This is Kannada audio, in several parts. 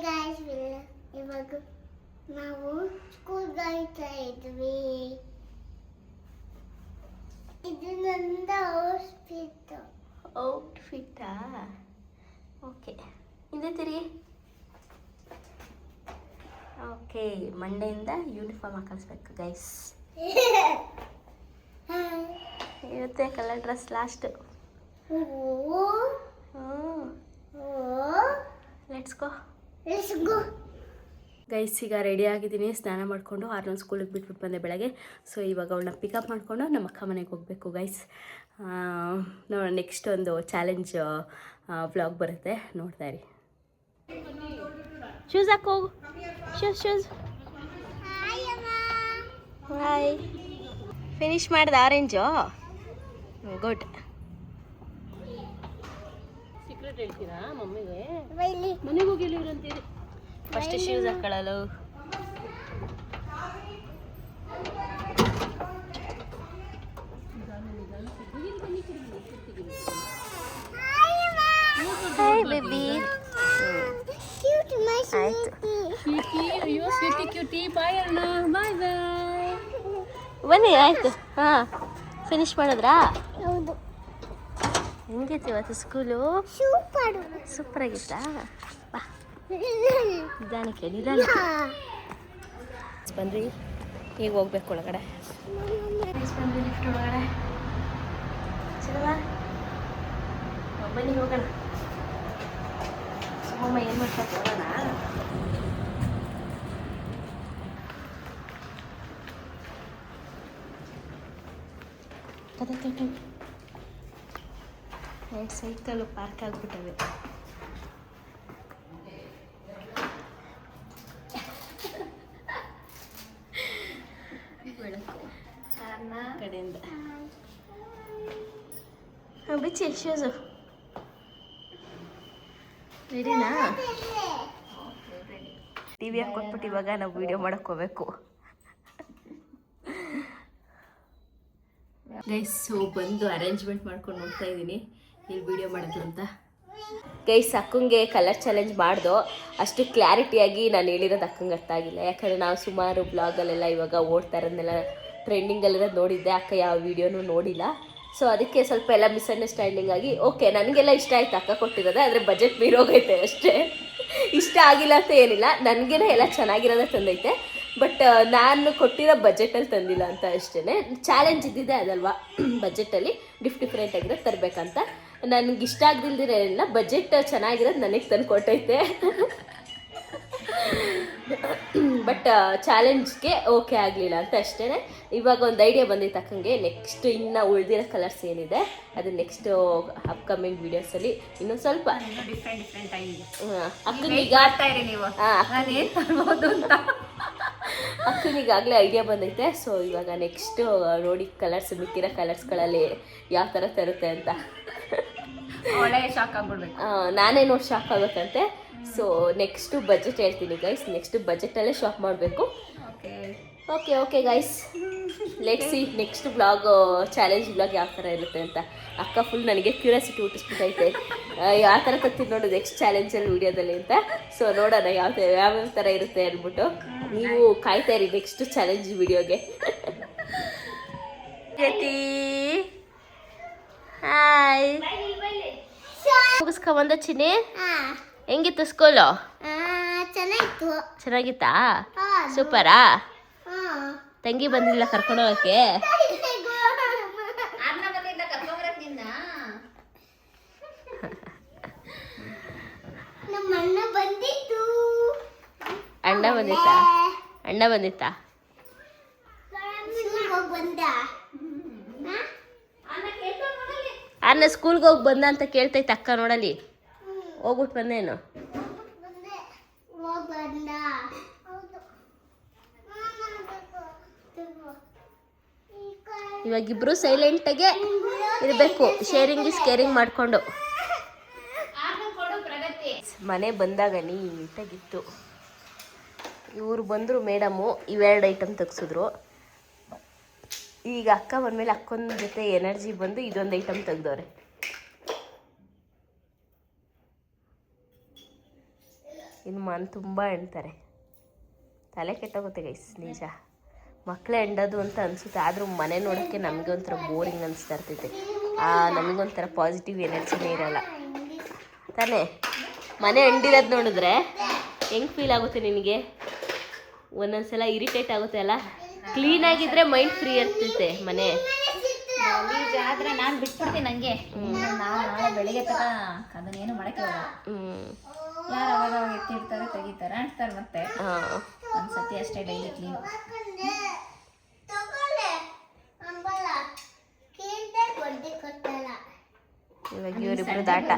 guys, ಇವಾಗ ನಾವು ಸ್ಕೂಲ್ಗೆ ಹೋಗ್ತಾ ಇದ್ವಿ. ಇದು ನನ್ನ ಔಟ್ಫಿಟ್ಟಾ? ಓಕೆ, ಹಿಂದೆ ತಿರುಗಿ. ಓಕೆ, ಮಂಡೆಯಿಂದ ಯೂನಿಫಾರ್ಮ್ ಹಾಕಿಸ್ಬೇಕು ಗೈಸ್. ಇವತ್ತೇ colour dress last. Let's go guys. ಈಗ ರೆಡಿ ಆಗಿದ್ದೀನಿ, ಸ್ನಾನ ಮಾಡಿಕೊಂಡು ಆರ್ನ ಸ್ಕೂಲಿಗೆ ಬಿಟ್ಬಿಟ್ಟು ಬಂದೆ ಬೆಳಗ್ಗೆ. ಸೊ ಇವಾಗ ಅವಳನ್ನ ಪಿಕಪ್ ಮಾಡಿಕೊಂಡು ನಮ್ಮ ಅಕ್ಕ ಮನೆಗೆ ಹೋಗಬೇಕು ಗೈಸ್. ನೆಕ್ಸ್ಟ್ ಒಂದು ಚಾಲೆಂಜ್ ವ್ಲಾಗ್ ಬರುತ್ತೆ, ನೋಡ್ತಾ ಇರಿ. ಶೂಸ್ ಹಾಕೋ, ಶೂಸ್. ಹಾಯ್, ಫಿನಿಶ್ ಮಾಡಿದ ಆರೆಂಜು? ಗುಡ್. ಸೀಕ್ರೆಟ್ ಹೇಳ್ತೀರಾ ಮಮ್ಮಿಗೆ? ಮನೆಗೆ ಹೋಗಿಲ್ಲ ಅಂತೀರಿ. ಫಸ್ಟ್ ಶೂಸ್ ಹಾಕೊಳ್ಳಲು. Hi baby. ಆಯ್ತು, ಬನ್ನಿ. ಆಯ್ತು, ಹಾಂ, ಫಿನಿಶ್ ಮಾಡಿದ್ರಾ? ಹೌದು. ಹೆಂಗಿತ್ತು ಇವತ್ತು ಸ್ಕೂಲು? ಸೂಪರ್ ಆಗಿತ್ತಾ? ಬಾ, ನಿಧಾನಕ್ಕೆ ಬಂದ್ರಿ. ಈಗ ಹೋಗ್ಬೇಕು ಒಳಗಡೆ. ಬಂದ್ರಿ ಲಿಫ್ಟ್ ಒಳಗಡೆ. ಚಲವಾ, ಬನ್ನಿ ಹೋಗೋಣ. ಸುಮ್ಮಮ್ಮ ಏನು ಮಾಡ್ತಾ ಹೋಗೋಣ. ಎರಡು ಸೈಕಲ್ ಪಾರ್ಕ್ ಆಗಿಬಿಟ್ಟವೆ. ಕಡೆಯಿಂದ ಬಿಚ್ಚಿ ಶೂಸು ರೆಡಿನಾ? ಟಿ ವಿ ಹಾಕ್ಕೊಟ್ಬಿಟ್ಟು ಇವಾಗ ನಾವು ವೀಡಿಯೋ ಮಾಡಕ್ಕೆ ಹೋಗ್ಬೇಕು ಗೈಸ್. ಸೊ ಬಂದು ಅರೇಂಜ್ಮೆಂಟ್ ಮಾಡ್ಕೊಂಡು ನೋಡ್ತಾ ಇದ್ದೀನಿ ಇಲ್ಲಿ ವೀಡಿಯೋ ಮಾಡೋದು ಅಂತ. ಗೈಸ್, ಅಕ್ಕಂಗೆ ಕಲರ್ ಚಾಲೆಂಜ್ ಮಾಡ್ದೋ ಅಷ್ಟು ಕ್ಲಾರಿಟಿಯಾಗಿ ನಾನು ಹೇಳಿರೋದು ಅಕ್ಕಂಗೆ ಅರ್ಥ ಆಗಿಲ್ಲ. ಯಾಕಂದರೆ ನಾವು ಸುಮಾರು ಬ್ಲಾಗಲ್ಲೆಲ್ಲ ಇವಾಗ ಓಡ್ತಾ ಇರೋದನ್ನೆಲ್ಲ ಟ್ರೆಂಡಿಂಗಲ್ಲಿರೋದು ನೋಡಿದ್ದೆ, ಅಕ್ಕ ಯಾವ ವೀಡಿಯೋನೂ ನೋಡಿಲ್ಲ. ಸೊ ಅದಕ್ಕೆ ಸ್ವಲ್ಪ ಎಲ್ಲ ಮಿಸ್ಅಂಡರ್ಸ್ಟ್ಯಾಂಡಿಂಗ್ ಆಗಿ ಓಕೆ, ನನಗೆಲ್ಲ ಇಷ್ಟ ಆಯ್ತು ಅಕ್ಕ ಕೊಟ್ಟಿರೋದೆ, ಆದರೆ ಬಜೆಟ್ ಮೀರೋಗೈತೆ ಅಷ್ಟೇ. ಇಷ್ಟ ಆಗಿಲ್ಲ ಅಂತ ಏನಿಲ್ಲ, ನನಗೇನೆ ಎಲ್ಲ ಚೆನ್ನಾಗಿರೋದೇ ತಂದೈತೆ. ಬಟ್ ನಾನು ಕೊಟ್ಟಿರೋ ಬಜೆಟಲ್ಲಿ ತಂದಿಲ್ಲ ಅಂತ ಅಷ್ಟೇ. ಚಾಲೆಂಜ್ ಇದ್ದಿದೆ ಅದಲ್ವಾ, ಬಜೆಟಲ್ಲಿ ಡಿಫ್ರೆಂಟ್ ಆಗಿರೋದು ತರಬೇಕಂತ. ನನಗೆ ಇಷ್ಟ ಆಗದಿಲ್ದಿರೇನಿಲ್ಲ, ಬಜೆಟ್ ಚೆನ್ನಾಗಿರೋದು ನನಗೆ ತಂದು ಕೊಟ್ಟೈತೆ. ಬಟ್ ಚಾಲೆಂಜ್ಗೆ ಓಕೆ ಆಗಲಿಲ್ಲ ಅಂತ ಅಷ್ಟೇ. ಇವಾಗ ಒಂದು ಐಡಿಯಾ ಬಂದಿತ್ತು ಅಕ್ಕಂಗೆ. ನೆಕ್ಸ್ಟ್ ಇನ್ನು ಉಳಿದಿರೋ ಕಲರ್ಸ್ ಏನಿದೆ ಅದು ನೆಕ್ಸ್ಟ್ ಅಪ್ಕಮಿಂಗ್ ವೀಡಿಯೋಸಲ್ಲಿ ಇನ್ನೊಂದು ಸ್ವಲ್ಪ ಡಿಫ್ರೆಂಟ್ ಆಗಿದೆ. ಅಕ್ಕನಿಗಾಗಲೇ ಐಡಿಯಾ ಬಂದೈತೆ. ಸೊ ಇವಾಗ ನೆಕ್ಸ್ಟು ನೋಡಿ ಕಲರ್ಸ್, ಮಿಕ್ಕಿರೋ ಕಲರ್ಸ್ಗಳಲ್ಲಿ ಯಾವ ಥರ ತರುತ್ತೆ ಅಂತ ಒಳ್ಳೆ ಶಾಕ್ ಆಗ್ಬಿಡ್ಬೇಕು. ನಾನೇ ನೋಡಿ ಶಾಕ್ ಆಗುತ್ತಂತೆ. ಸೊ ನೆಕ್ಸ್ಟು ಬಜೆಟ್ ಹೇಳ್ತೀನಿ ಗೈಸ್, ನೆಕ್ಸ್ಟ್ ಬಜೆಟಲ್ಲೇ ಶಾಪ್ ಮಾಡಬೇಕು. Okay guys, let's see next blog, challenge blog ಯಾವ ಥರ ಇರುತ್ತೆ ಅಂತ. ಅಕ್ಕ ಫುಲ್ ನನಗೆ ಕ್ಯೂರಿಯಾಸಿಟಿ ಹುಟ್ಟಿಸ್ಬಿಟ್ಟೈತೆ, ಯಾವ ಥರ ತತ್ತಿ ನೋಡೋದು ನೆಕ್ಸ್ಟ್ ಚಾಲೆಂಜಲ್ಲಿ ವೀಡಿಯೋದಲ್ಲಿ ಅಂತ. ಸೊ ನೋಡೋಣ ಯಾವ್ಯಾವ ಥರ ಇರುತ್ತೆ ಅಂದ್ಬಿಟ್ಟು. ನೀವು ಕಾಯ್ತಾ ಇರಿ ನೆಕ್ಸ್ಟ್ ಚಾಲೆಂಜ್ ವಿಡಿಯೋಗೆ. ಹಾಯ್, ಮುಗಿಸ್ಕೊಂಬಂದ ಚಿನ್ನಿ? ಹೆಂಗಿತ್ತು ಸ್ಕೂಲು? ಚೆನ್ನಾಗಿತ್ತಾ? ಸೂಪರಾ? ತಂಗಿ ಬಂದಿಲ್ಲ ಕರ್ಕೊಂಡು ಹೋಗಕ್ಕೆ? ಅಣ್ಣ ಬಂದಿತ್ತಾ? ಅಣ್ಣ ಸ್ಕೂಲ್ಗೆ ಹೋಗಿ ಬಂದ ಅಂತ ಕೇಳ್ತೈತೆ ಅಕ್ಕ, ನೋಡಲಿ. ಹೋಗ್ಬಿಟ್ಟು ಬಂದೇನು? ಇವಾಗಿಬ್ರು ಸೈಲೆಂಟಾಗೆ ಇರಬೇಕು, ಶೇರಿಂಗ್ ಇಸ್ ಕೇರಿಂಗ್ ಮಾಡಿಕೊಂಡು. ಮನೆ ಬಂದಾಗ ನೀಟಾಗಿತ್ತು. ಇವರು ಬಂದರು ಮೇಡಮು, ಇವೆರಡು ಐಟಮ್ ತೆಗ್ಸಿದ್ರು. ಈಗ ಅಕ್ಕ ಬಂದಮೇಲೆ ಅಕ್ಕೊಂದು ಜೊತೆ ಎನರ್ಜಿ ಬಂದು ಇದೊಂದು ಐಟಮ್ ತೆಗ್ದವ್ರೆ. ಇನ್ನು ಮನ್ ತುಂಬ ಎಣ್ತಾರೆ. ತಲೆ ಕೆಟ್ಟೋಗುತ್ತೆ ಗೈಸ್, ನಿಜ. ಮಕ್ಕಳೇ ಎಂಡೋದು ಅಂತ ಅನಿಸುತ್ತೆ, ಆದರೂ ಮನೆ ನೋಡೋಕ್ಕೆ ನಮಗೆ ಒಂಥರ ಬೋರಿಂಗ್ ಅನಿಸ್ತಾ ಇರ್ತೈತೆ. ನಮಗೊಂಥರ ಪಾಸಿಟಿವ್ ಎನರ್ಜಿನೇ ಇರಲ್ಲ ತಾನೇ. ಮನೆ ಎಂಡಿರೋದು ನೋಡಿದ್ರೆ ಹೆಂಗೆ ಫೀಲ್ ಆಗುತ್ತೆ ನಿನಗೆ? ಒಂದೊಂದ್ಸಲ ಇರಿಟೇಟ್ ಆಗುತ್ತೆ ಅಲ್ಲ. ಕ್ಲೀನಾಗಿದ್ದರೆ ಮೈಂಡ್ ಫ್ರೀ ಇರ್ತೈತೆ ಮನೆ. ಗಲೀಜ್ ಆದ್ರೆ ನಾನು ಬಿಟ್ಬಿಡ್ತೀನಿ ಹಂಗೆ. ನಾನು ನಾಳೆ ಬೆಳಿಗ್ಗೆ ತನಕ ಅದನ್ನೇನು ಮಾಡಕ್ಕೆ ಹೋಗಲ್ಲ. ಯಾರು ಅವಾಗ ಎತ್ತಿರ್ತಾರೆ, ತೆಗಿತಾರೆ, ಅಂಟ್ತಾರೆ. ಮತ್ತೆ ಒಂದ್ಸತಿ ಅಷ್ಟೇ ಡೈಲಿ ಕ್ಲೀನ್. ಇವಾಗ ಇವರಿಬ್ರು ದಾಟ.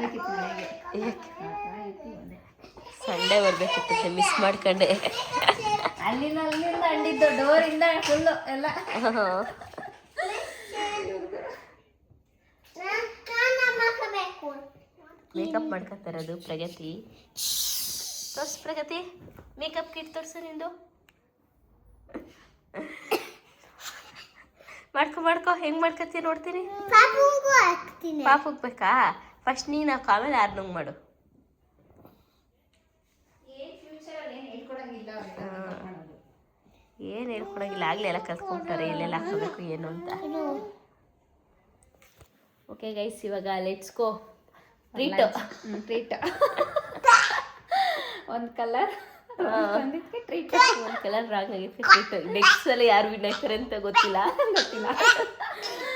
ಸಂಡೇ ಬರ್ಬೇಕಿತ್ತು, ಮಿಸ್ ಮಾಡ್ಕೊಂಡೆ. ಅಲ್ಲಿಂದ ಅಂಡಿದ್ದು ಡೋರಿಂದ ಫುಲ್ಲು ಎಲ್ಲ. ಮೇಕಪ್ ಮಾಡ್ಕೊತಾರದು ಪ್ರಗತಿ. ತೋರ್ಸು ಪ್ರಗತಿ, ಮೇಕಪ್ ಕಿಟ್ ತೋರ್ಸು ನಿಂದು. ಮಾಡ್ಕೊ ಹೆಂಗ್ ಮಾಡ್ಕೊತೀಯ ನೋಡ್ತೀನಿ. ಪಾಪ ಹೋಗ್ಬೇಕಾ? ಫಸ್ಟ್ ನೀನು ಆಮೇಲೆ ಆರ್ನಂಗ್ ಮಾಡು. ಏನು ಹೇಳ್ಕೊಡಂಗಿಲ್ಲ, ಆಗಲೇ ಎಲ್ಲ ಕಲ್ತ್ಕೊಂತಾರೆ ಎಲ್ಲೆಲ್ಲ ಹಾಕೋಬೇಕು ಏನು ಅಂತ. ಓಕೆ ಗೈಸ್, ಇವಾಗ ಲೆಟ್ಸ್ ಗೋ. ಟ್ರೀಟ್ ಒಂದು ಕಲರ್ ಟ್ರೀಟ್. ಒಂದು ಕಲರ್ ರಾಂಗ್ ಆಗಿತ್ತು ಟ್ರೀಟ್. ನೆಕ್ಸ್ಟ್ ಸಲ ಯಾರು ವಿನ್ ಆಗ್ತಾರೆ ಅಂತ ಗೊತ್ತಿಲ್ಲ.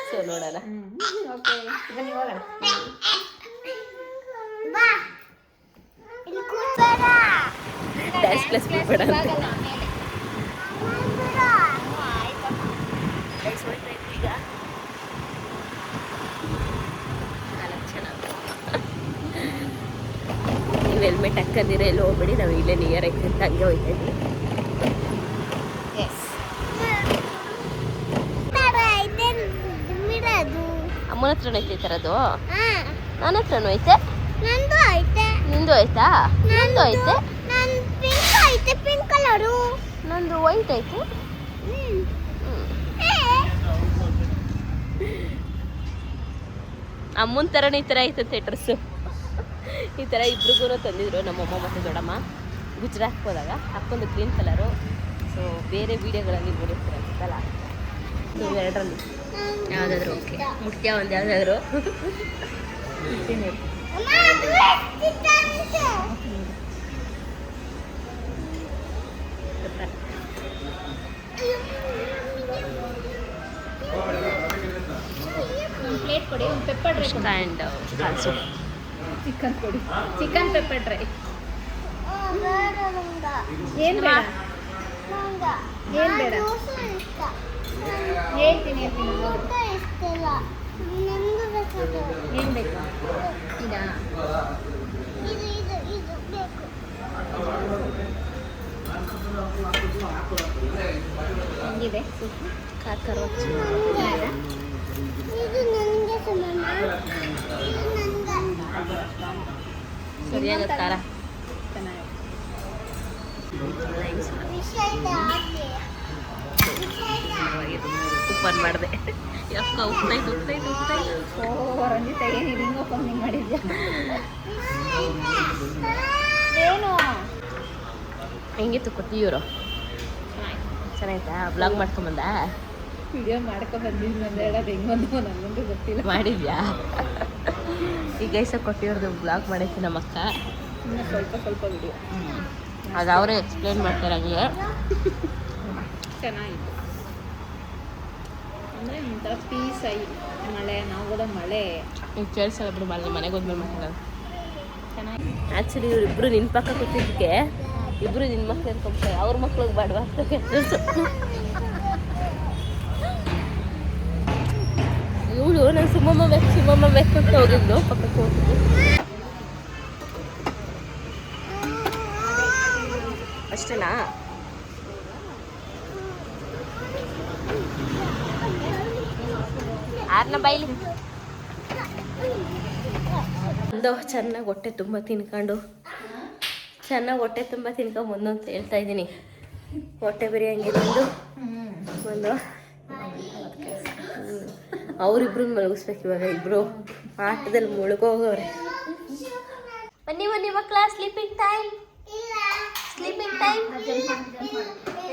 ಸೊ ನೋಡೋಣ. ಓಕೆ, ಬನ್ನಿ ಹೋಗೋಣ. ಡ್ಯಾನ್ಸ್ ಕ್ಲಾಸ್ ಬೇಡ ಅಂತ ಈಗ ನೀವು ಹೆಲ್ಮೆಟ್ ಹಾಕಂದಿರ ಎಲ್ಲೋ ಹೋಗ್ಬೇಡಿ, ನಾವು ಇಲ್ಲೇ ನಿಯರ್ ಐತೆ ಅಂತ ಹಂಗೆ ಹೋಗ್ತಾ ಇದ್ವಿ. ಅಮ್ಮನ ಹತ್ರನೂ ಐತೆ ಈ ಥರದ್ದು. ನನ್ನ ಹತ್ರನೂ ಐತೆ. ನಿಂದು ಆಯ್ತಾ? ನಂದು ಐತೆ. Pink colour. ನಂದು ವೈಟ್ ಐತೆ. ಅಮ್ಮನ ಥರನೇ ಈ ಥರ ಐತಂತೆ ಡ್ರೆಸ್ಸು. ಈ ಥರ ಇಬ್ರಿಗೂ ತಂದಿದ್ರು ನಮ್ಮಮ್ಮ ಮತ್ತು ದೊಡ್ಡಮ್ಮ ಗುಜರಾತ್ಗೆ ಹೋದಾಗ. ಹಾಕ್ಕೊಂಡು ಗ್ರೀನ್ ಕಲರು. ಸೊ ಬೇರೆ ವೀಡಿಯೋಗಳಲ್ಲಿ ನೋಡಿರ್ತೀರ ಅನ್ಸುತ್ತಲ್ಲ. ನೀವು ಎರಡರಲ್ಲಿ ಯಾವುದಾದ್ರು ಓಕೆ. ಮುಖ್ಯ ಒಂದು ಯಾವುದಾದ್ರು ಪ್ಲೇಟ್ ಕೊಡಿ, ಒಂದು pepper dry and calls. Chicken ಕೊಡಿ, ಚಿಕನ್ ಪೆಪ್ಪರ್ ಡ್ರೈ. ಏನು ಬೇಡ, ಏನು ಬೇಡ, ಹೇಳ್ತೀನಿ. ಏನು ಬೇಕು? ಇದಾ? ಹೆಂಗಿದೆ ಸೂಪು? ಖಾರ ಸರಿಯಾಗಿ ಖಾರ. ಉಪ್ಪನ್ ಮಾಡಿದೆ. ಯಕ್ಕ ಉಪ್ತಾಯ್ತು. ಓ ರಂಜಿತ, ಏನಿದೆ ಹಿಂಗೆ ಹಿಂಗೆ ಮಾಡಿದ್ಯಾ? ಏನು ಹೆಂಗಿತ್ತು ಕೊಟ್ಟಿಯೂರು? ಚೆನ್ನಾಯ್ತಾ? ಬ್ಲಾಗ್ ಮಾಡ್ಕೊಂಬಂದ? ವಿಡಿಯೋ ಮಾಡ್ಕೊಂಬಂದಿದ್ದು ಅಂತ ಹೇಳೋದು ಹೆಂಗೆ ಬಂದು ನನಗಂತೂ ಗೊತ್ತಿಲ್ಲ. ಮಾಡಿದ್ಯಾ? ಈಗ ಗೈಸ ಕೊಟ್ಟಿರೋದು ಬ್ಲಾಗ್ ಮಾಡೈತಿ ನಮ್ಮ ಅಕ್ಕ. ಇನ್ನು ಸ್ವಲ್ಪ ವಿಡಿಯೋ ಅದು ಅವರೇ ಎಕ್ಸ್ಪ್ಲೇನ್ ಮಾಡ್ತಾರೆ. ಹಂಗೆ ಚೆನ್ನಾಗಿತ್ತು. ಅಂದರೆ ಒಂಥರ ಪೀಸ್ ಆಗಿ ಮಳೆ, ನಾವು ಹೋದ ಮಳೆ ಈಗ ಕೇಳಿಸಲ್ಲ ಬಿಡು. ಮನೆಗೆ ಹೋದ್ಮೇಲೆ ಮಾತಾಡೋದು. ಚೆನ್ನಾಗಿ. ಆ್ಯಕ್ಚುಲಿ ಇವರಿಬ್ಬರು ನಿನ್ನ ಪಕ್ಕ ಕೂತಿದ್ದಕ್ಕೆ ಇಬ್ಬರು ನಿನ್ನ ಮಕ್ಳು ಅನ್ಕೊಂತಾರೆ. ಅವ್ರ ಮಕ್ಳಿಗೆ ಬಾಡುವ ಇವಳು ನಾನು ಸುಮ್ಮಮ್ಮ ಬೇಕು ಅಂತ ಹೋಗಿದ್ಲು. ಪಕ್ಕಕ್ಕೆ ಹೋಗಿದ್ಲು ಅಷ್ಟೇನಾ? ಆರ್ನ ಬೈಲಿ ಒಂದು ಚೆನ್ನಾಗಿ ಹೊಟ್ಟೆ ತುಂಬ ತಿನ್ಕೊಂಡು ಮುಂದೆ ಅಂತ ಹೇಳ್ತಾ ಇದ್ದೀನಿ. ಹೊಟ್ಟೆ ಬಿರಿಯಂಗೆ ತಿಂದು ಒಂದು ಅವರಿಬ್ರು ಮಲಗಿಸ್ಬೇಕು. ಇವಾಗ ಇಬ್ರು ಆಟದಲ್ಲಿ ಮುಳುಗೋಗವ್ರೆ. ಬನ್ನಿ ಮಕ್ಕಳ, ಸ್ಲೀಪಿಂಗ್ ಟೈಮ್.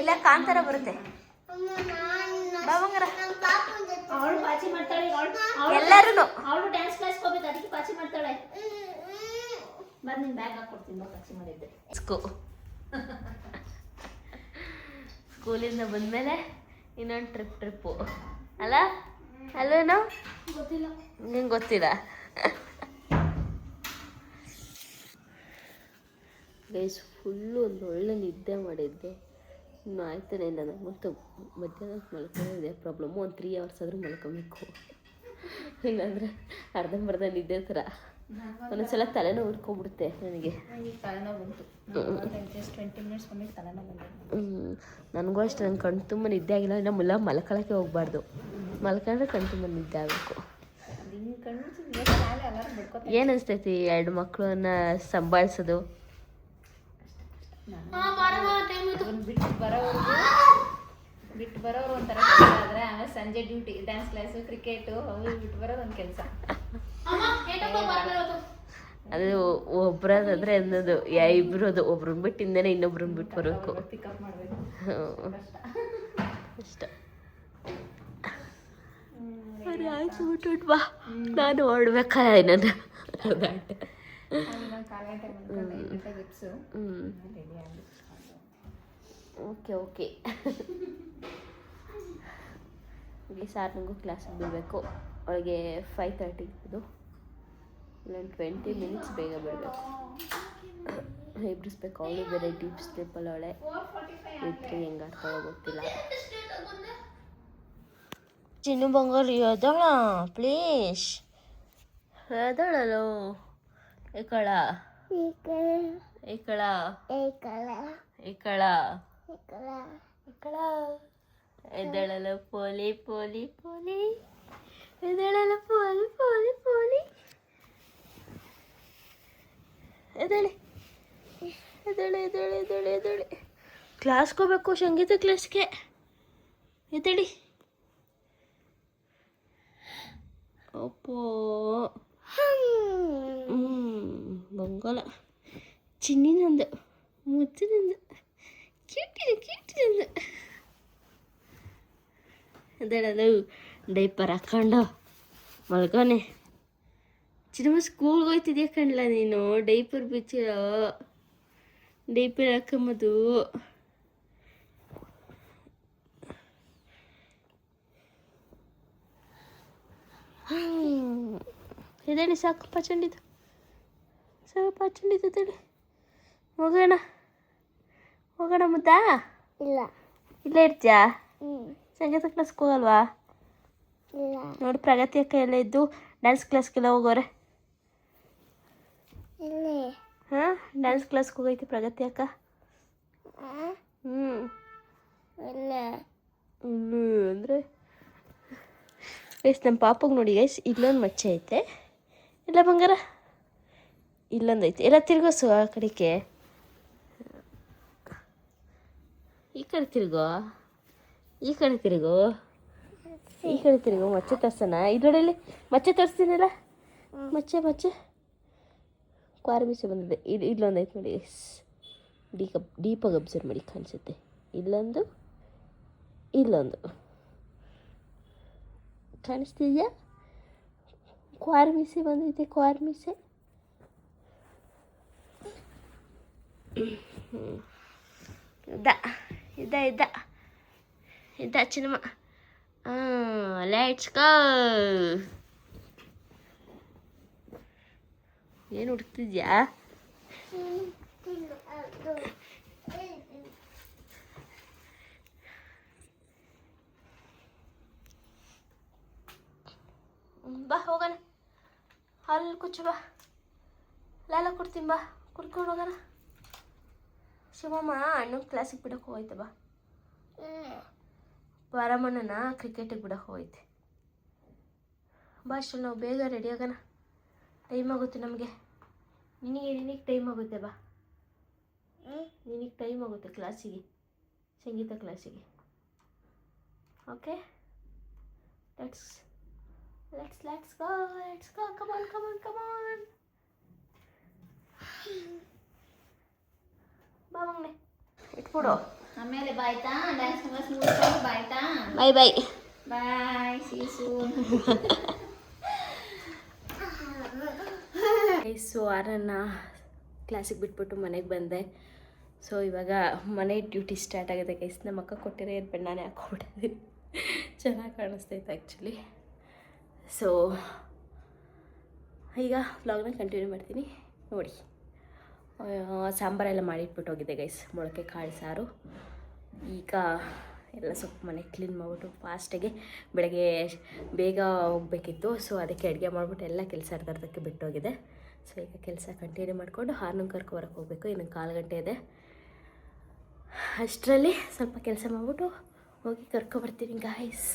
ಇಲ್ಲ ಕಾಂತಾರ ಬರುತ್ತೆ. ಬಾ ಬಂಗಾರ. ಅವಳು ಪಾಚಿ ಮಾಡ್ತಾಳೆ. ಎಲ್ಲರೂ ಅವಳು ಡ್ಯಾನ್ಸ್ ಕ್ಲಾಸ್ ಹೋಗ್ಬೇಕು, ಅದಕ್ಕೆ ಪಾಚಿ ಮಾಡ್ತಾಳೆ. ಬಂದು ನಿನ್ ಬ್ಯಾಗ್ ಹಾಕೊಡ್ತೀನಿ, ಬಾ ಪಾಚಿ ಮಾಡಿದ್ದೆ. ಸ್ಕೂಲಿಂದ ಬಂದಮೇಲೆ ಇನ್ನೊಂದು ಟ್ರಿಪ್ಪು ಅಲ್ಲ ಅಲ್ಲೇನೋ ಗೊತ್ತಿಲ್ಲ, ನಿಂಗೆ ಗೊತ್ತಿಲ್ಲ. ಗೈಸ್ ಫುಲ್ಲು ಒಂದು ಒಳ್ಳೆ ನಿದ್ದೆ ಮಾಡಿದ್ದೆ, ಇನ್ನು ಆಯ್ತಾನೆ ಇಲ್ಲ. ನನಗೆ ಮತ್ತು ಮಧ್ಯಾಹ್ನಕ್ಕೆ ಮಲ್ಕೊಳ್ಳೋದೇ ಪ್ರಾಬ್ಲಮ್ಮು. ಒಂದು 3 hours ಆದರೂ ಮಲ್ಕೊಬೇಕು, ಇಲ್ಲಾಂದರೆ ಅರ್ಧಂಬರ್ಧ ನಿದ್ದೆ ಥರ. ಒಂದೊಂದ್ಸಲ ತಲೆನೋವು ಉಟ್ಕೊಂಡ್ಬಿಡುತ್ತೆ ನನಗೆ. ತಲೆನೋವು ಬಂತು, ಜಸ್ಟ್ 20 minutes ಬಂದು ತಲೆನೋವು ಬಂತು. ನನಗೂ ಅಷ್ಟೇ. ನನ್ನ ಕಣ್ಣು ತುಂಬ ನಿದ್ದೆ ಆಗಿಲ್ಲ. ಇನ್ನು ಮಲ್ಕೊಳ್ಳೋಕ್ಕೆ ಹೋಗಬಾರ್ದು, ಮಲ್ಕೊಂಡ್ರೆ ಕಣ್ಣು ತುಂಬ ನಿದ್ದೆ ಆಗಬೇಕು. ಏನು ಅನಿಸ್ತೈತಿ 2 ಮಕ್ಕಳನ್ನ ಸಂಭಾಳಿಸೋದು? ಬಿಟ್ಟು ಬರೋರು ಒಂಥರ ಕೆಲಸ ಆದರೆ, ಆಮೇಲೆ ಸಂಜೆ ಡ್ಯೂಟಿ, ಡ್ಯಾನ್ಸ್ ಕ್ಲಾಸು, ಕ್ರಿಕೆಟು, ಅವು ಬಿಟ್ಟು ಬರೋದು ಒಂದು ಕೆಲಸ. ಅದು ಒಬ್ಬರಾದ್ರೆ ಅನ್ನೋದು ಇಬ್ಬರದು, ಒಬ್ರನ್ನ ಬಿಟ್ಟಿಂದನೇ ಇನ್ನೊಬ್ರನ್ನ ಬಿಟ್ಟು ಬರಬೇಕು. ಪಿಕಪ್ ಮಾಡಬೇಕು ಅಷ್ಟ. ಅರೆ ಆಯ್ತು, ಬಿಟ್ಬಿಟ್ಟು ಬಾ, ನಾನು ಹೊರಡ್ಬೇಕಲ್ಲ ಇನ್ನೊಂದು ಅರ್ಧ ಗಂಟೆ. ಓಕೆ ಇಲ್ಲಿ ಸಾರ್ ನನಗೂ ಕ್ಲಾಸಿಗೆ ಬಿಡಬೇಕು. ಅವಳಿಗೆ 5:30 ಅದು, ಇಲ್ಲೊಂದು 20 minutes ಬೇಗ ಬಿಡಬೇಕು. ಎಬ್ಬಿಸ್ಬೇಕು. ಅವಳು ಬೇರೆ ಡೀಪ್ ಸ್ಲೀಪಲ್ಲಿ ಅವಳೆ. ಇದ್ರೆ ಹೆಂಗೆ ಆಡ್ತಾಳೋ ಗೊತ್ತಿಲ್ಲ. ಚಿನ್ನು ಬಂಗಾರ ಎದಳ ಪ್ಲೀಸ್, ಎದಳಲು. ಏಕಳ ಎದಳಲು. ಪೋಲಿ ಪೋಲಿ ಪೋಲಿ ಎದಳಲು. ಪೋಲಿ ಪೋಲಿ ಪೋಲಿ ಎದಳೆ ಎದಳೆ ಎದಳೆ ಎದಳೆ ಎದಳೆ. ಕ್ಲಾಸ್ಗೆ ಹೋಗ್ಬೇಕು, ಸಂಗೀತ ಕ್ಲಾಸ್ಗೆ. ಎದಳಿ. ಅಪ್ಪೋ ಬಂಗಾಲ. ಚಿನ್ನಿನಂದು, ಮುತ್ತಿನಂದು, ಕ್ಯೂಟಿನಂದು. ಎದಳಲು. ಡೈಪರ್ ಹಾಕೊಂಡು ಮಲ್ಗೋನೆ. ಚಿನ್ನಮ್ಮ ಸ್ಕೂಲ್ಗೆ ಹೋಯ್ತಿದ್ಯಾ ಕಣ್ಲ ನೀನು? Diaper ಬಿಚ್ಚಿರೋ, diaper ಹಾಕೊಂಬದು. ಎದಳಿ, ಸಾಕು ಪಾಚಂಡಿದ್ದು, ಎದಳಿ. ಹೋಗೋಣ ಮುದ್ದಾ? ಇಲ್ಲೇ ಇರ್ತೀಯಾ? ಸಂಗೀತ ಕ್ಲಾಸ್ಗೆ ಹೋಗಲ್ವಾ? ನೋಡಿ ಪ್ರಗತಿ ಅಕ್ಕ ಎಲ್ಲ ಇದ್ದು ಡ್ಯಾನ್ಸ್ ಕ್ಲಾಸ್ಗೆಲ್ಲ ಹೋಗೋರೆ. ಹಾಂ, ಡ್ಯಾನ್ಸ್ ಕ್ಲಾಸ್ಗೆ ಹೋಗೈತಿ ಪ್ರಗತಿ ಅಕ್ಕ. ಅಂದರೆ ಗೈಸ್ ನಮ್ಮ ಪಾಪಗೆ ನೋಡಿ ಗೈಸ್, ಇಲ್ಲೊಂದು ಮಚ್ಚೆ ಐತೆ. ಇಲ್ಲ ಬಂಗಾರ, ಇಲ್ಲೊಂದು ಐತೆ. ಎಲ್ಲ ತಿರ್ಗೋಸು ಆ ಕಡೆಗೆ. ಈ ಕಡೆ ತಿರುಗೋ, ಈ ಕಡೆ ತಿರುಗೋ, ಈ ಕಡೆ ತಿರುಗೋ. ಮಚ್ಚೆ ತರ್ಸೋಣ. ಇದರೊಳಲ್ಲಿ ಮಚ್ಚೆ ತರಿಸ್ತೀನಲ್ಲ, ಮಚ್ಚೆ ಕ್ವಾರ ಮೀಸೆ ಬಂದಿದೆ. ಇಲ್ಲೊಂದು ಐತೆ ನೋಡಿ ಗೈಸ್. ಡೀಪಾಗಿ ಅಬ್ಸರ್ವ್ ಮಾಡಿ ಕಾಣಿಸುತ್ತೆ. ಇಲ್ಲೊಂದು ಕಾಣಿಸ್ತಿದ್ಯಾ? ಕ್ವಾರ ಮೀಸೆ ಬಂದೈತೆ, ಕ್ವಾರ ಮೀಸೆ. ಇದ್ದ ಚಿನ್ನಮ್ಮ. Let's go. ಏನು ಹುಡುಕ್ತಿದ್ಯಾ? ಬಾ ಹೋಗೋಣ, ಹಾಲಲ್ಲಿ ಕುಚ್ಚು ಬಾ, ಲಾಲ ಕೊಡ್ತೀನಿ ಬಾ, ಕುಡ್ಕೊಂಡು ಹೋಗೋಣ. ಶಿವಮ್ಮ ಅಣ್ಣನ ಕ್ಲಾಸಿಗೆ ಬಿಡೋಕೆ ಹೋಯ್ತು ಬಾ. ಪರಮಣ್ಣನ ಕ್ರಿಕೆಟಿಗೆ ಬಿಡೋಕೆ ಹೋಯ್ತೆ ಬಾ. ಅಷ್ಟು ನಾವು ಬೇಗ ರೆಡಿ ಆಗೋಣ, ಟೈಮ್ ಆಗುತ್ತೆ ನಮಗೆ. ನಿನಗೆ ಟೈಮ್ ಆಗುತ್ತೆ ಬಾ, ನಿನಗೆ ಟೈಮ್ ಆಗುತ್ತೆ ಕ್ಲಾಸಿಗೆ, ಸಂಗೀತ ಕ್ಲಾಸಿಗೆ. Okay, let's go, come on. ಬಾ ಮಗನೆ, ಇಟ್ಬಿಡು. ಆಮೇಲೆ ಬಾಯ್ತಾ ಡ್ಯಾನ್ಸ್ ಮುಗಿಸ್ಕೊಂಡು ಬಾಯ್ತಾ ಬಾಯ್ ಬಾಯ್ ಬಾಯ್ ಸೀಸು. ಸೊ ಆರನ್ನ ಕ್ಲಾಸಿಗೆ ಬಿಟ್ಬಿಟ್ಟು ಮನೆಗೆ ಬಂದೆ. ಸೊ ಇವಾಗ ಮನೆ ಡ್ಯೂಟಿ ಸ್ಟಾರ್ಟ್ ಆಗಿದೆ ಗೈಸ್. ನಮ್ಮ ಅಕ್ಕ ಕೊಟ್ಟಿರೋ ಏನು ಬೆಣ್ಣಾನೆ ಹಾಕ್ಕೊಬಿಟ್ಟಿದ್ದೀನಿ. ಚೆನ್ನಾಗಿ ಕಾಣಿಸ್ತೈತೆ ಆ್ಯಕ್ಚುಲಿ. ಸೊ ಈಗ ವ್ಲಾಗ್ನ ಕಂಟಿನ್ಯೂ ಮಾಡ್ತೀನಿ ನೋಡಿ. ಸಾಂಬಾರೆಲ್ಲ ಮಾಡಿಟ್ಬಿಟ್ಟು ಹೋಗಿದೆ ಗೈಸ್, ಮೊಳಕೆ ಕಾಳು ಸಾರು. ಈಗ ಎಲ್ಲ ಸ್ವಲ್ಪ ಮನೆ ಕ್ಲೀನ್ ಮಾಡಿಬಿಟ್ಟು ಫಾಸ್ಟಾಗಿ ಬೆಳಗ್ಗೆ ಬೇಗ ಹೋಗಬೇಕಿತ್ತು. ಸೊ ಅದಕ್ಕೆ ಅಡುಗೆ ಮಾಡಿಬಿಟ್ಟು ಎಲ್ಲ ಕೆಲಸ ಅರ್ಧಕ್ಕೆ ಬಿಟ್ಟೋಗಿದೆ. ಸೊ ಈಗ ಕೆಲಸ ಕಂಟಿನ್ಯೂ ಮಾಡಿಕೊಂಡು ಹಾರ್ನಂಗೆ ಕರ್ಕೊಬರಕ್ಕೆ ಹೋಗಬೇಕು. ಇನ್ನು 4 ಗಂಟೆ ಇದೆ. ಅಷ್ಟರಲ್ಲಿ ಸ್ವಲ್ಪ ಕೆಲಸ ಮಾಡಿಬಿಟ್ಟು ಹೋಗಿ ಕರ್ಕೊಬರ್ತೀನಿ ಗಾಯ್ಸ್.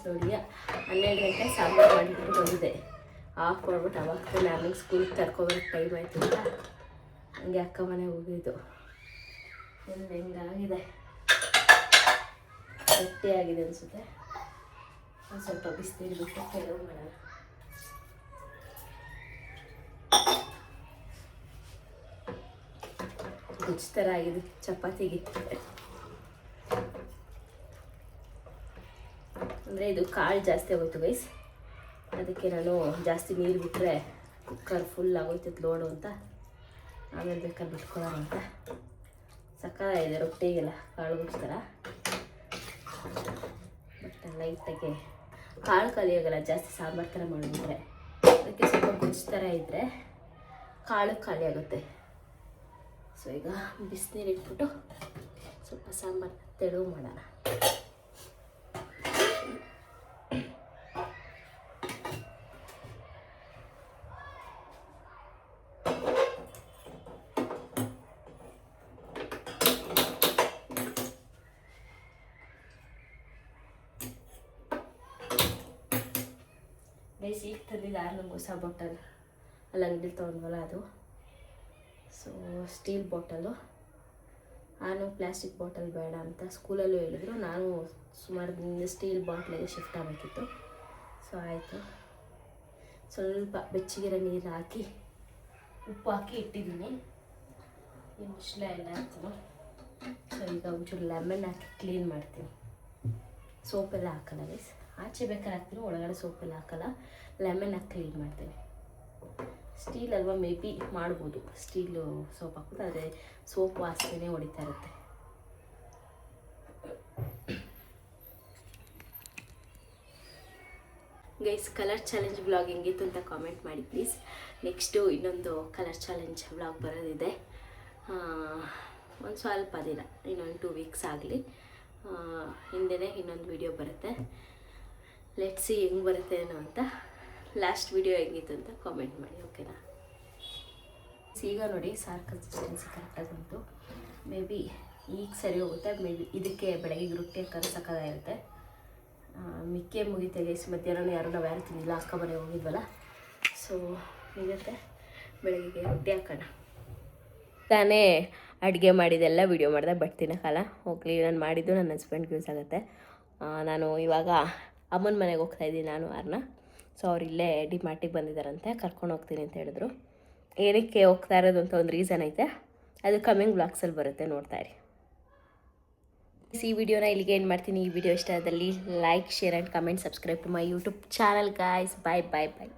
ನೋಡಿ 12 ಗಂಟೆ ಸಾಂಬಾರು ಮಾಡಿಬಿಟ್ಟು ಬಂದಿದೆ. ಆಫ್ ಮಾಡ್ಬಿಟ್ಟು ಅವಾಗ ನಾನು ಸ್ಕೂಲಿಗೆ ಕರ್ಕೊಬರೋಕ್ಕೆ ಟೈಮ್ ಆಯಿತು ಅಂತ ಹಂಗೆ ಅಕ್ಕ ಮನೆ ಹೋಗಿದ್ದು. ಎಲ್ಲ ಹೆಂಗಾಗಿದೆ, ಗಟ್ಟಿಯಾಗಿದೆ ಅನಿಸುತ್ತೆ. ಒಂದು ಸ್ವಲ್ಪ ಬಿಸಿನೀರು ಬಿಟ್ಟು ಕೆಲವು ಮಾಡೋಣ. ಗುಜ್ಜು ಥರ ಆಗಿದೆ ಚಪಾತಿಗೆ. ಅಂದರೆ ಇದು ಕಾಳು ಜಾಸ್ತಿ ಆಗೋಯ್ತು ಗೈಸ್, ಅದಕ್ಕೆ ನಾನು ಜಾಸ್ತಿ ನೀರು ಬಿಟ್ಟರೆ ಕುಕ್ಕರ್ ಫುಲ್ ಆಗೋಯ್ತೈತೆ ಲೋಡು ಅಂತ. ಆಮೇಲೆ ಬೇಕಾದ್ರೆ ಬಿಟ್ಕೊಳ್ಳೋಣ ಅಂತ. ಸಕ್ಕತ್ತಾಗಿದೆ ರೊಟ್ಟಿಗೆಲ್ಲ ಕಾಳು ಗುಡ್ಸ್ತಾರ. ಬಟ್ ಲೈಟಾಗಿ ಕಾಳು ಖಾಲಿ ಆಗೋಲ್ಲ ಜಾಸ್ತಿ ಸಾಂಬಾರು ಥರ ಮಾಡಿಬಿಟ್ರೆ. ಅದಕ್ಕೆ ಸ್ವಲ್ಪ ಗುಜ್ಜು ಥರ ಇದ್ದರೆ ಕಾಳು ಖಾಲಿ ಆಗುತ್ತೆ. ಸೊ ಈಗ ಬಿಸಿನೀರು ಇಟ್ಬಿಟ್ಟು ಸ್ವಲ್ಪ ಸಾಂಬಾರು ತೆಳು ಮಾಡೋಣ. ಈಗ ತಂದಿದ್ದು ನಮ್ಗೆ ಹೊಸ ಬಾಟಲ್ ಅಲ್ಲಿ ಅಂಗಡಿ ತೊಗೊಂಡ್ವಲ್ಲ ಅದು. So steel bottle. ನಾನು ಪ್ಲಾಸ್ಟಿಕ್ ಬಾಟಲ್ ಬೇಡ ಅಂತ ಸ್ಕೂಲಲ್ಲೂ ಹೇಳಿದ್ರು. ನಾನು ಸುಮಾರು ದಿನದಿಂದ ಸ್ಟೀಲ್ ಬಾಟ್ಲಿಗೆ ಶಿಫ್ಟ್ ಆಗಬೇಕಿತ್ತು. ಸೊ ಆಯಿತು, ಸ್ವಲ್ಪ ಬೆಚ್ಚಗಿರೋ ನೀರು ಹಾಕಿ ಉಪ್ಪು ಹಾಕಿ ಇಟ್ಟಿದ್ದೀನಿ. ಇನ್ನು ಮುಚ್ಚಳ ಎಲ್ಲ ಹಾಕ್ತೀನಿ. ಸೊ ಈಗ ಒಂಚೂರು ಲೆಮನ್ ಹಾಕಿ ಕ್ಲೀನ್ ಮಾಡ್ತೀನಿ. ಸೋಪೆಲ್ಲ ಹಾಕಲ್ಲ ಗೈಸ್, ಆಚೆ ಬೇಕಾದ್ರೆ ಹಾಕ್ತೀನಿ, ಒಳಗಡೆ ಸೋಪೆಲ್ಲ ಹಾಕಲ್ಲ. ಲೆಮನ್ ಹಾಕಿ ಕ್ಲೀನ್ ಮಾಡ್ತೀನಿ. ಸ್ಟೀಲ್ ಅಲ್ವಾ, ಮೇ ಬಿ ಮಾಡ್ಬೋದು ಸ್ಟೀಲು ಸೋಪ್ ಹಾಕ್ಬಿಟ್ಟು, ಆದರೆ ಸೋಪ್ ವಾಸನೆ ಹೊಡಿತಾ ಇರುತ್ತೆ. ಗೈಸ್ ಕಲರ್ ಚಾಲೆಂಜ್ ವ್ಲಾಗ್ ಹೆಂಗಿತ್ತು ಅಂತ ಕಾಮೆಂಟ್ ಮಾಡಿ ಪ್ಲೀಸ್. ನೆಕ್ಸ್ಟು ಇನ್ನೊಂದು ಕಲರ್ ಚಾಲೆಂಜ್ ವ್ಲಾಗ್ ಬರೋದಿದೆ. ಒಂದು ಸ್ವಲ್ಪ ದಿನ, ಇನ್ನೊಂದು 2 ವೀಕ್ಸ್ ಆಗಲಿ, ಹಿಂದೆನೇ ಇನ್ನೊಂದು ವಿಡಿಯೋ ಬರುತ್ತೆ. ಲೆಟ್ಸ್ ಸಿ ಹೆಂಗೆ ಬರುತ್ತೆ ಏನೋ ಅಂತ. ಲಾಸ್ಟ್ ವಿಡಿಯೋ ಹೆಂಗಿತ್ತು ಅಂತ ಕಾಮೆಂಟ್ ಮಾಡಿ, ಓಕೆನಾ? ಈಗ ನೋಡಿ ಸಾರು ಕನ್ಸಿಸ್ಟೆನ್ಸಿ ಕರೆಕ್ಟಾಗಿ ಬಂತು. ಮೇ ಬಿ ಈಗ ಸರಿ ಹೋಗುತ್ತೆ. ಮೇ ಬಿ ಇದಕ್ಕೆ ಬೆಳಗ್ಗೆ ರೊಟ್ಟಿ ಹಾಕೋದು ಸಕ್ಕದಾಗಿರುತ್ತೆ. ಮಿಕ್ಕೆ ಮುಗಿತೆ ಗೈಸ್. ಮಧ್ಯಾಹ್ನ ನಾವು ಯಾರು ತಿಂದಿಲ್ಲ, ಅಕ್ಕ ಮನೆಗೆ ಹೋಗಿದ್ವಲ್ಲ. ಸೊ ಇರುತ್ತೆ, ಬೆಳಗ್ಗೆ ರೊಟ್ಟಿ ಹಾಕೋಣ. ತಾನೇ ಅಡುಗೆ ಮಾಡಿದೆಲ್ಲ ವೀಡಿಯೋ ಮಾಡಿದೆ, ಬಟ್ ತಿನ್ನೋಕ್ಕಲ್ಲ. ಹೋಗಲಿ, ನಾನು ಮಾಡಿದ್ದು ನನ್ನ ಹಸ್ಬೆಂಡ್ಗೆ ಯೂಸ್ ಆಗುತ್ತೆ. ನಾನು ಇವಾಗ ಅಮ್ಮನ ಮನೆಗೆ ಹೋಗ್ತಾಯಿದ್ದೀನಿ ನಾನು ಆರ್ನ. ಸೊ ಅವ್ರು ಇಲ್ಲೇ ಡಿಮಾರ್ಟಿಗೆ ಬಂದಿದ್ದಾರಂತೆ, ಕರ್ಕೊಂಡು ಹೋಗ್ತೀನಿ ಅಂತ ಹೇಳಿದ್ರು. ಏನಕ್ಕೆ ಹೋಗ್ತಾ ಇರೋದು ಅಂತ ಒಂದು ರೀಸನ್ ಐತೆ, ಅದು ಕಮಿಂಗ್ ಬ್ಲಾಗ್ಸಲ್ಲಿ ಬರುತ್ತೆ, ನೋಡ್ತಾ ಇರಿ. ಈ ವಿಡಿಯೋನ ಇಲ್ಲಿಗೆ ಏನು ಮಾಡ್ತೀನಿ. ಈ ವಿಡಿಯೋ ಇಷ್ಟ ಆದಲ್ಲಿ like, share and comment, subscribe to my YouTube channel guys. Bye bye bye.